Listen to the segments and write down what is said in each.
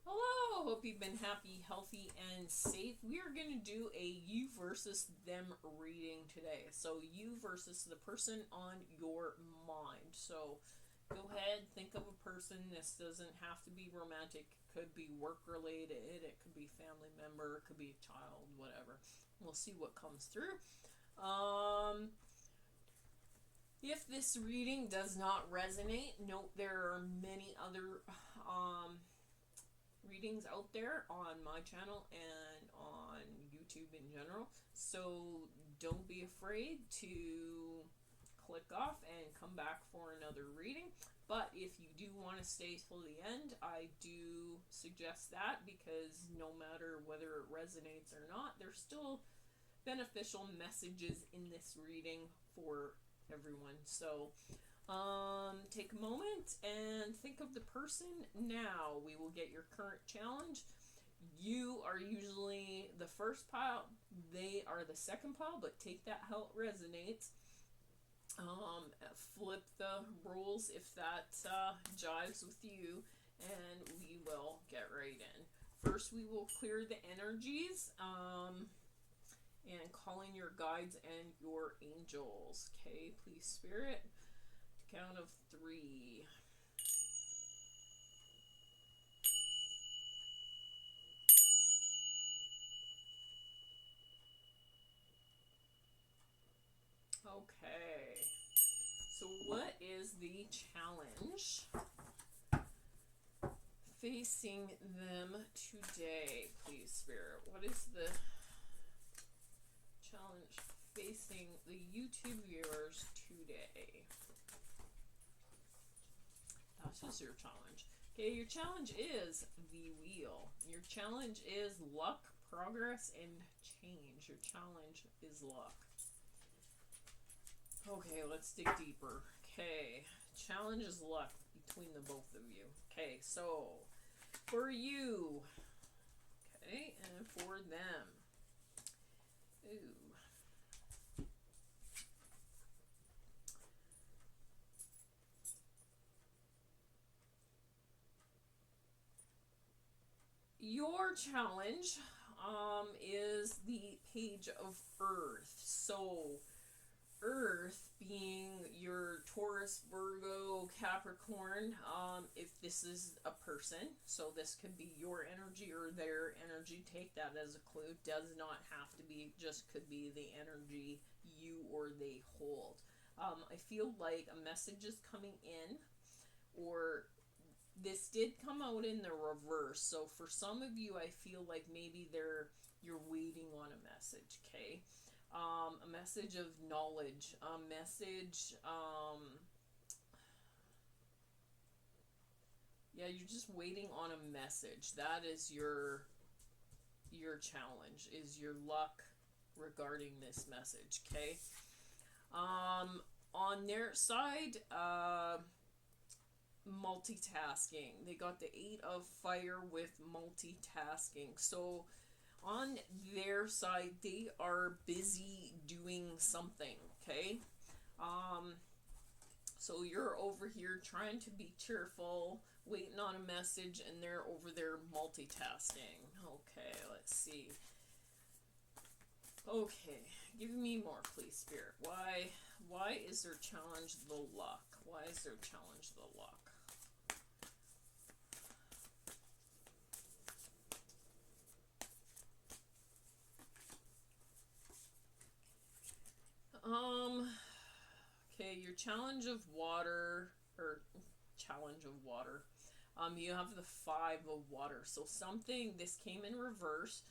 Hello, hope you've been happy, healthy, and safe. We are going to do a you versus them reading today. So, you versus the person on your mind. So, go ahead, think of a person. This doesn't have to be romantic, it could be work related, it could be family member, it could be a child, whatever. We'll see what comes through. If this reading does not resonate, note there are many other readings out there on my channel and on YouTube in general. So don't be afraid to click off and come back for another reading. But if you do want to stay till the end, I do suggest that, because no matter whether it resonates or not, there's still beneficial messages in this reading for everyone. So take a moment and think of the person now. We will get your current challenge. You are usually the first pile, they are the second pile, but take that how it resonates. Flip the roles if that jives with you, and we will get right in. First, we will clear the energies and call in your guides and your angels. Okay, please, Spirit. Count of 3. Okay. So what is the challenge facing them today, please, Spirit? What is the challenge facing the YouTube viewers today? That's just your challenge. Okay, your challenge is the wheel. Your challenge is luck, progress, and change. Your challenge is luck. Okay, let's dig deeper. Okay, challenge is luck between the both of you. Okay, so for you, okay, and for them. Ooh. Your challenge is the Page of Earth. So, Earth being your Taurus, Virgo, Capricorn, if this is a person, so this could be your energy or their energy, take that as a clue. Does not have to be, just could be the energy you or they hold. I feel like a message is coming in, or this did come out in the reverse. So for some of you, I feel like maybe you're waiting on a message. Okay, a message of knowledge, a message. Yeah, you're just waiting on a message. That is your challenge. Is your luck regarding this message. Okay. On their side, multitasking. They got the 8 of fire with multitasking. So on their side, they are busy doing something. Okay. So you're over here trying to be cheerful, waiting on a message, and they're over there multitasking. Okay, let's see. Okay, give me more, please, Spirit. Why is their challenge the luck? Why is their challenge the luck? Okay, your challenge of water, or challenge of water. You have the 5 of water. So something, this came in reverse.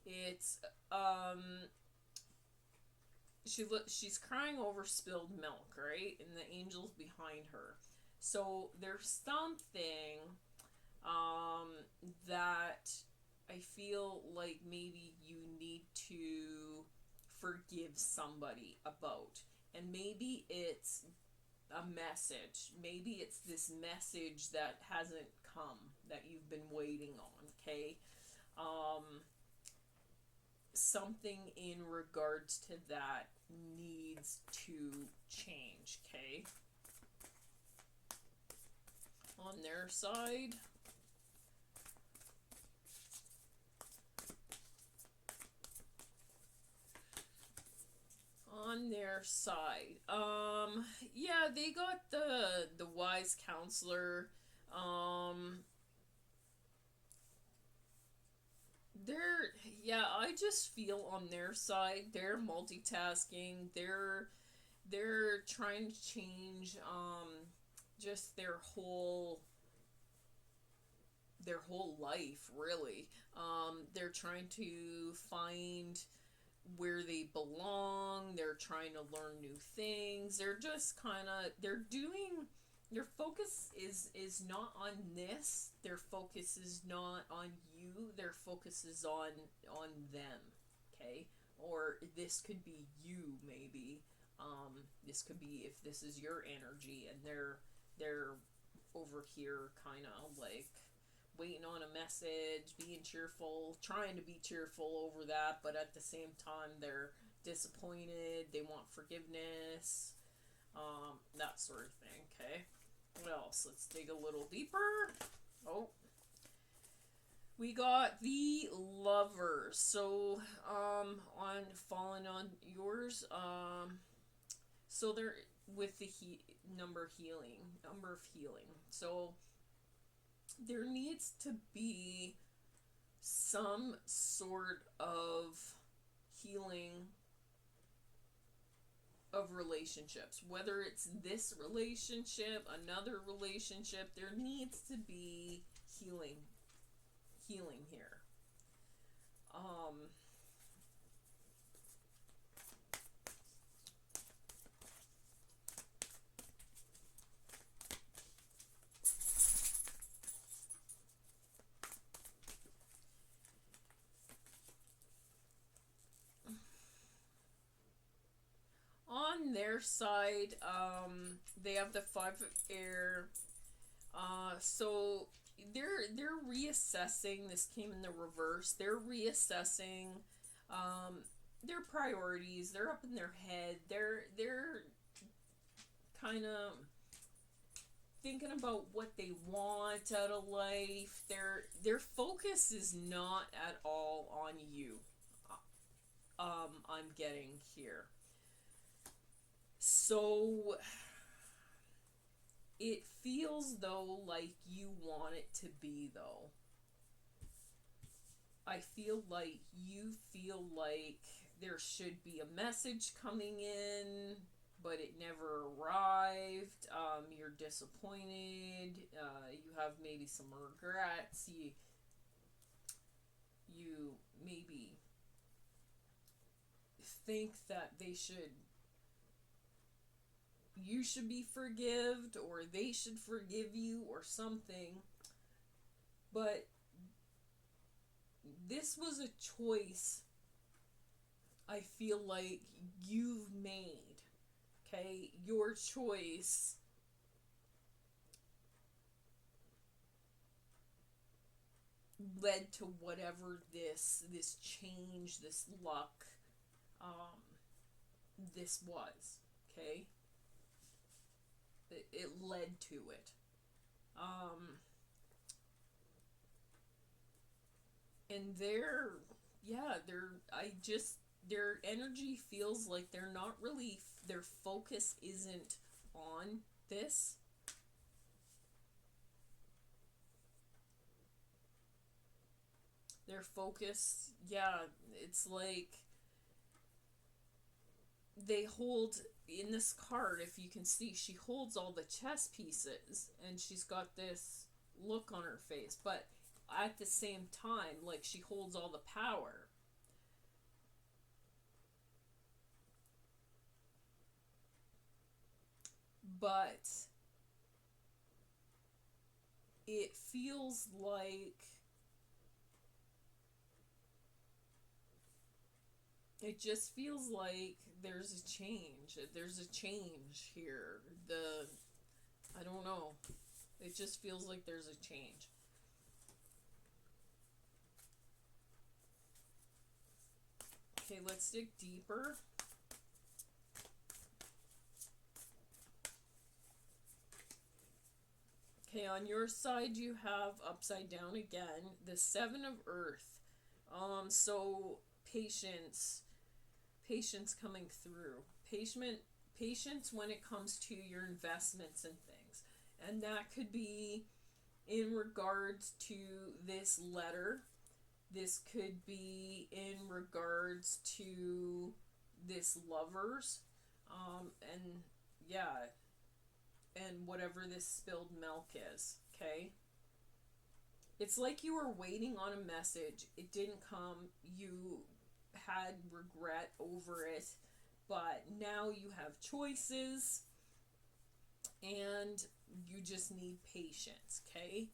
It's, she's crying over spilled milk, right? And the angel's behind her. So there's something, that I feel like maybe you need to forgive somebody about. And maybe it's a message. Maybe it's this message that hasn't come, that you've been waiting on, okay? Something in regards to that needs to change, okay? On their side, on their side. Yeah, they got the wise counselor. Um, they're yeah, I just feel on their side they're multitasking. They're trying to change just their whole life really. They're trying to find where they belong. They're trying to learn new things. They're just kind of they're doing their focus is not on this. Their focus is not on you. Their focus is on them. Okay? Or this could be you maybe. This could be if this is your energy and they're over here kind of like waiting on a message, being cheerful, trying to be cheerful over that, but at the same time they're disappointed, they want forgiveness, that sort of thing. Okay, what else? Let's dig a little deeper. Oh, we got the Lovers. So on falling on yours, so they're with the number of healing. So there needs to be some sort of healing of relationships, whether it's this relationship, another relationship. There needs to be healing here. On their side, they have the Five of Air. So they're reassessing. This came in the reverse. They're reassessing their priorities. They're up in their head. They're kind of thinking about what they want out of life. Their focus is not at all on you. I'm getting here. So it feels though like you want it to be though. I feel like you feel like there should be a message coming in, but it never arrived. You're disappointed. You have maybe some regrets. You maybe think that you should be forgived or they should forgive you or something. But this was a choice I feel like you've made. Okay? Your choice led to whatever this change, this luck, this was. Okay? It led to it. And their energy feels like they're not really, their focus isn't on this. Their focus, yeah, it's like they hold in this card, if you can see, she holds all the chess pieces and she's got this look on her face, but at the same time, like, she holds all the power. But it feels like it just feels like there's a change. There's a change here. I don't know. It just feels like there's a change. Okay, let's dig deeper. Okay, on your side you have upside down again, the Seven of Earth. So patience coming through. Patience when it comes to your investments and things. And that could be in regards to this letter. This could be in regards to this lovers. And yeah, and whatever this spilled milk is, okay? It's like you were waiting on a message. It didn't come. You had regret over it. But now you have choices. And you just need patience, okay?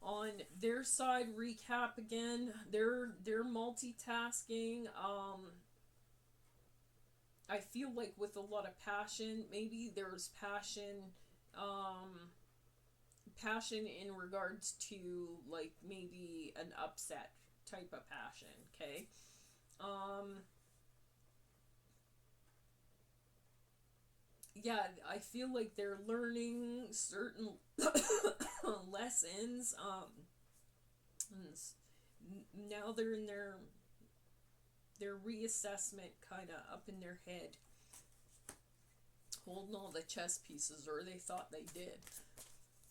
On their side, recap again. They're multitasking. I feel like with a lot of passion. Maybe there's passion. Passion in regards to like maybe an upset type of passion, okay? Yeah, I feel like they're learning certain lessons. Now they're in their reassessment kind of up in their head, holding all the chess pieces, or they thought they did.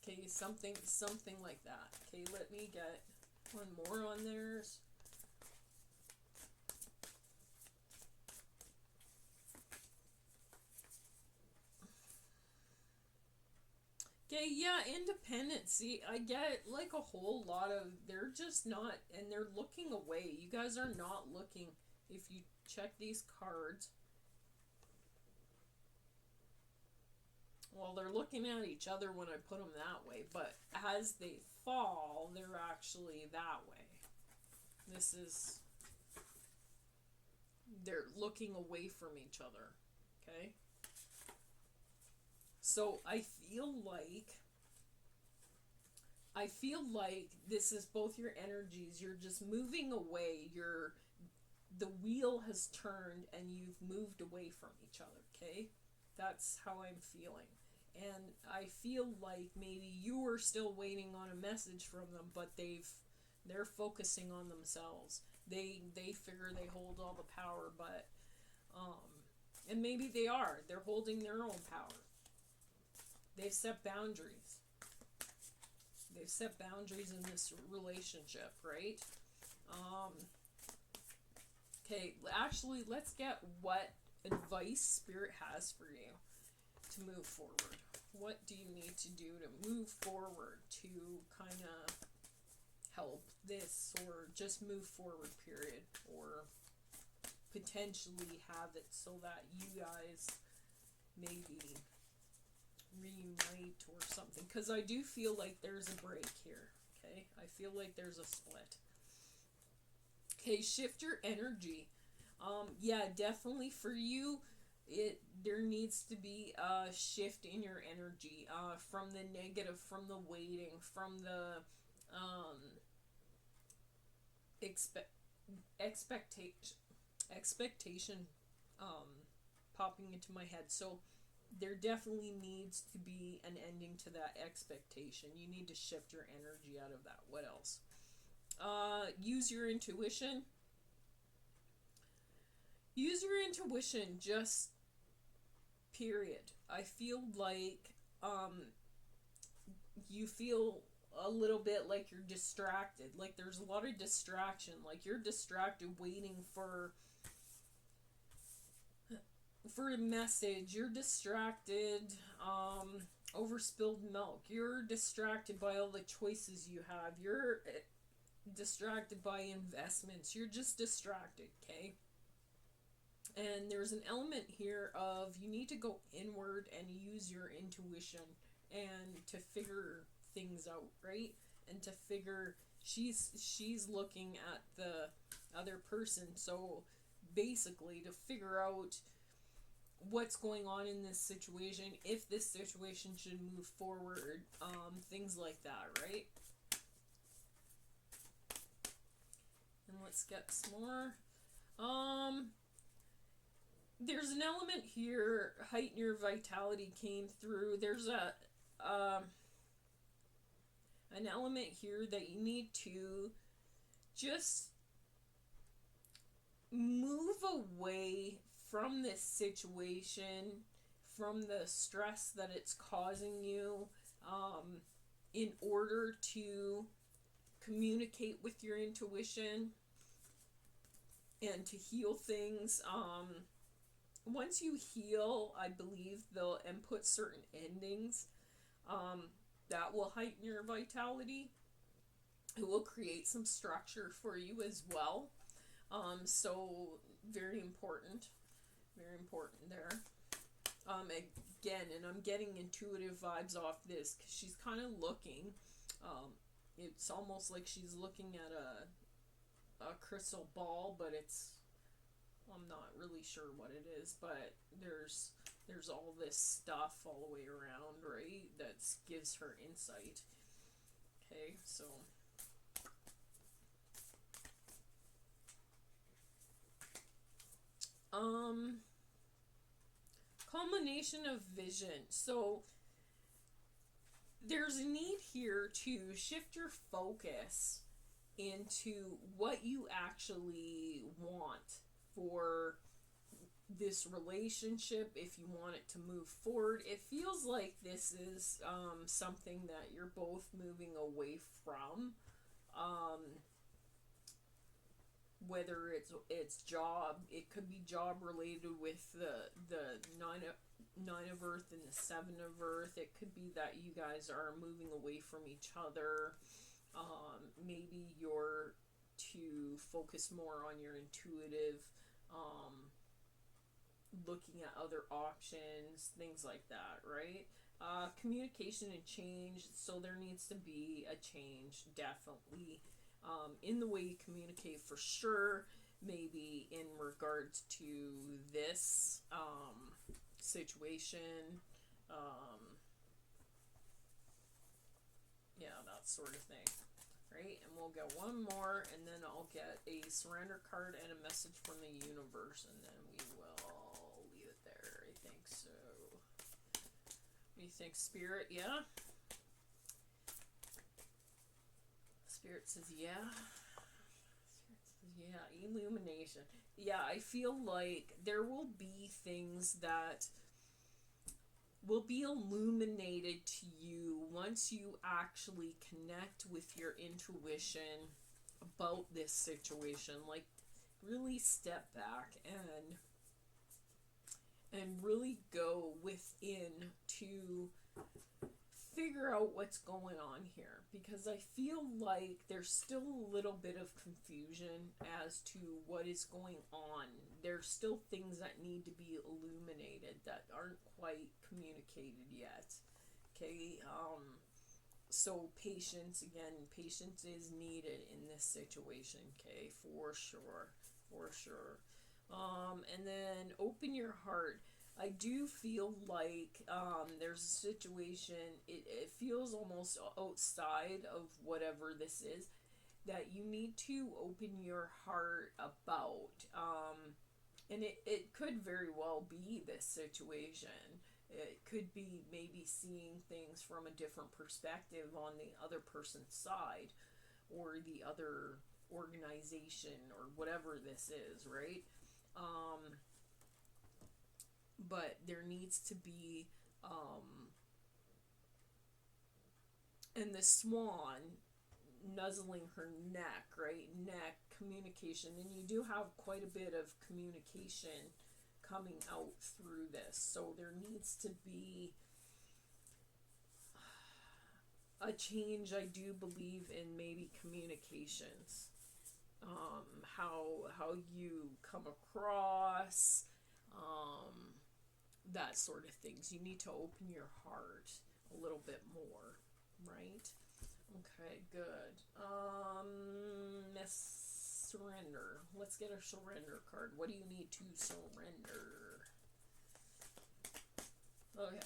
Okay, something like that. Okay, let me get one more on theirs. Okay, yeah, independency. I get like a whole lot of, they're just not, and they're looking away. You guys are not looking. If you check these cards, well, they're looking at each other when I put them that way, but as they fall, they're actually that way. This is, they're looking away from each other, okay? So I feel like this is both your energies. You're just moving away. The wheel has turned and you've moved away from each other, okay? That's how I'm feeling. And I feel like maybe you were still waiting on a message from them, but they're focusing on themselves. They figure they hold all the power, but and maybe they are. They're holding their own power. They've set boundaries. They've set boundaries in this relationship, right? Okay, actually, let's get what advice Spirit has for you to move forward. What do you need to do to move forward to kind of help this, or just move forward, period, or potentially have it so that you guys maybe reunite or something? Because I do feel like there's a break here, okay? I feel like there's a split. Okay, shift your energy. Yeah, definitely for you, there needs to be a shift in your energy, from the negative, from the waiting, from the expectation popping into my head. So there definitely needs to be an ending to that expectation. You need to shift your energy out of that. What else? Use your intuition. Use your intuition, just period. I feel like you feel a little bit like you're distracted. Like there's a lot of distraction. Like you're distracted waiting for a message. You're distracted over spilled milk. You're distracted by all the choices you have. You're distracted by investments. You're just distracted, okay? And there's an element here of you need to go inward and use your intuition and to figure things out, right? And to figure, she's looking at the other person, so basically to figure out what's going on in this situation, if this situation should move forward, things like that, right? And let's get some more. There's an element here, heighten your vitality came through. There's an element here that you need to just move away from this situation, from the stress that it's causing you, in order to communicate with your intuition and to heal things. Once you heal, I believe they'll input certain endings that will heighten your vitality. It will create some structure for you as well. So very important there. Again, and I'm getting intuitive vibes off this because she's kind of looking. It's almost like she's looking at a crystal ball, but I'm not really sure what it is, but there's all this stuff all the way around, right? That gives her insight. Okay, so culmination of vision. So there's a need here to shift your focus into what you actually want for this relationship. If you want it to move forward, it feels like this is something that you're both moving away from. Whether it's job, it could be job related with the nine of earth and the 7 of earth. It could be that you guys are moving away from each other. Maybe you're to focus more on your intuitive, looking at other options, things like that, right? Communication and change. So there needs to be a change, definitely. In the way you communicate, for sure. Maybe in regards to this situation, yeah, that sort of thing, right? And we'll get one more, and then I'll get a surrender card and a message from the universe, and then we will leave it there. I think so. What do you think, Spirit? Yeah? Spirit says yeah. Spirit says yeah. Illumination. Yeah, I feel like there will be things that will be illuminated to you once you actually connect with your intuition about this situation. Like, really step back and really go within to figure out what's going on here, because I feel like there's still a little bit of confusion as to what is going on. There's still things that need to be illuminated that aren't quite communicated yet. Okay, so patience, again, patience is needed in this situation, okay, for sure. And then open your heart. I do feel like there's a situation, it feels almost outside of whatever this is, that you need to open your heart about. And it could very well be this situation. It could be maybe seeing things from a different perspective on the other person's side, or the other organization, or whatever this is, right? But there needs to be, and the swan nuzzling her neck, right? Neck, communication. And you do have quite a bit of communication coming out through this. So there needs to be a change, I do believe, in maybe communications. How you come across, that sort of things. You need to open your heart a little bit more, right? Okay, good. Miss Surrender. Let's get a surrender card. What do you need to surrender? Okay.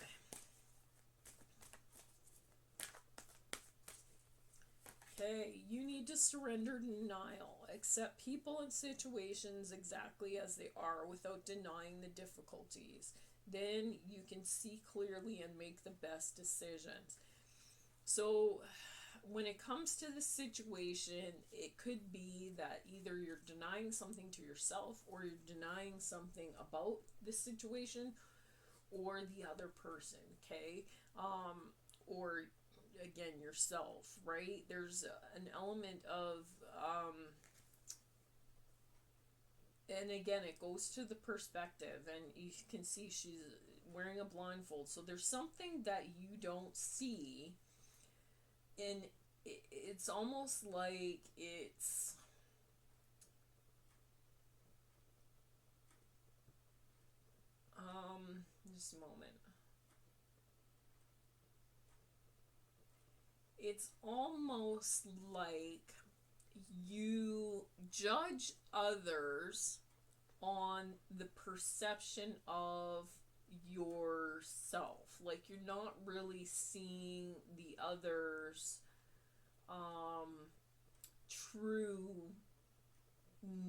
Okay, you need to surrender denial. Accept people and situations exactly as they are without denying the difficulties. Then you can see clearly and make the best decisions. So when it comes to the situation, it could be that either you're denying something to yourself, or you're denying something about the situation or the other person, okay? Or again, yourself, right? There's an element of, and again, it goes to the perspective, and you can see she's wearing a blindfold, so there's something that you don't see, and it's almost like it's just a moment. It's almost like you judge others on the perception of yourself. Like you're not really seeing the others' true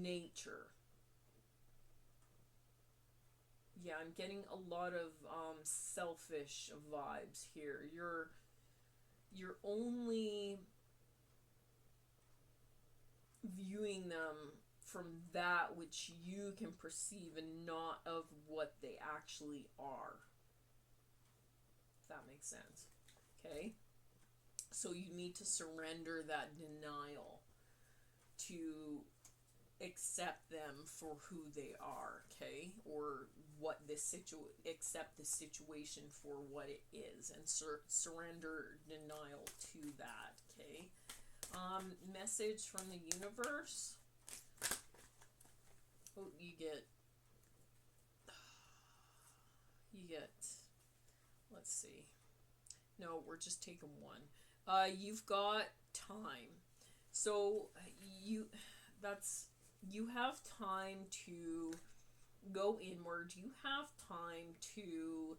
nature. Yeah, I'm getting a lot of selfish vibes here. You're only viewing them from that which you can perceive and not of what they actually are. If that makes sense. Okay? So you need to surrender that denial to accept them for who they are, okay? Or what this accept the situation for what it is, and surrender denial to that, okay? Message from the universe. Oh, you get, let's see. No, we're just taking one. You've got time. So you have time to go inward. You have time to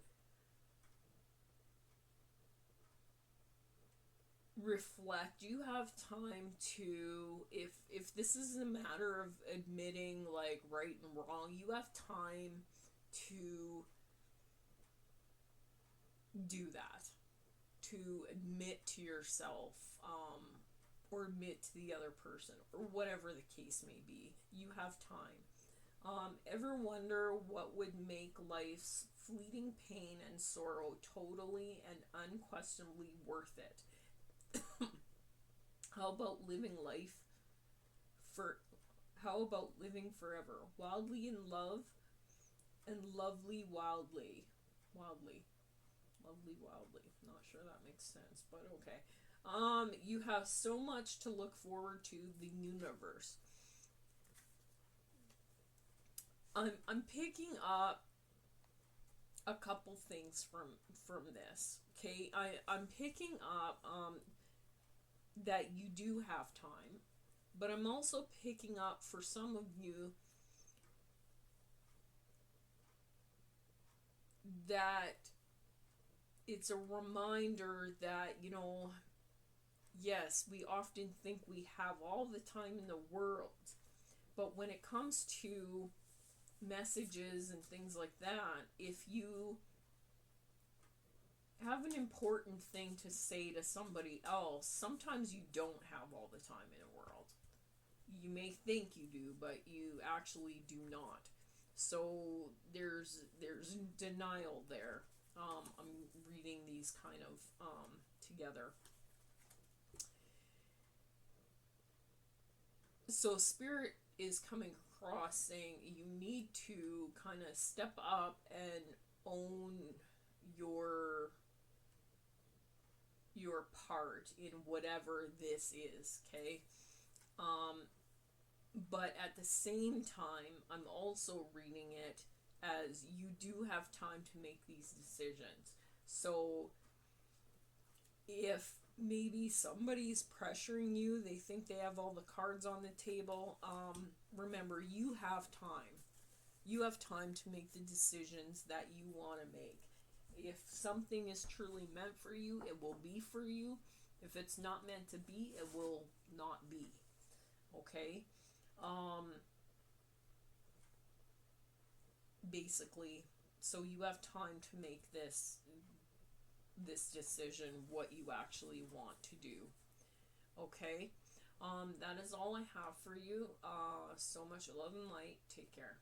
reflect. You have time to, if this is a matter of admitting like right and wrong, you have time to do that, to admit to yourself, or admit to the other person, or whatever the case may be. You have time. Ever wonder what would make life's fleeting pain and sorrow totally and unquestionably worth it? How about living forever, wildly in love and lovely wildly. Not sure that makes sense, but okay. You have so much to look forward to, the universe. I'm picking up a couple things from this. Okay, I'm picking up that you do have time, but I'm also picking up for some of you that it's a reminder that, yes, we often think we have all the time in the world, but when it comes to messages and things like that, if you have an important thing to say to somebody else, sometimes you don't have all the time in the world. You may think you do, but you actually do not. So there's denial there. I'm reading these kind of together. So Spirit is coming across saying you need to kind of step up and own your part in whatever this is, okay? But at the same time, I'm also reading it as you do have time to make these decisions. So if maybe somebody's pressuring you, they think they have all the cards on the table, remember, you have time. You have time to make the decisions that you want to make. If something is truly meant for you, it will be for you. If it's not meant to be, it will not be. Okay? Basically, so you have time to make this decision, what you actually want to do. Okay. That is all I have for you. So much love and light. Take care.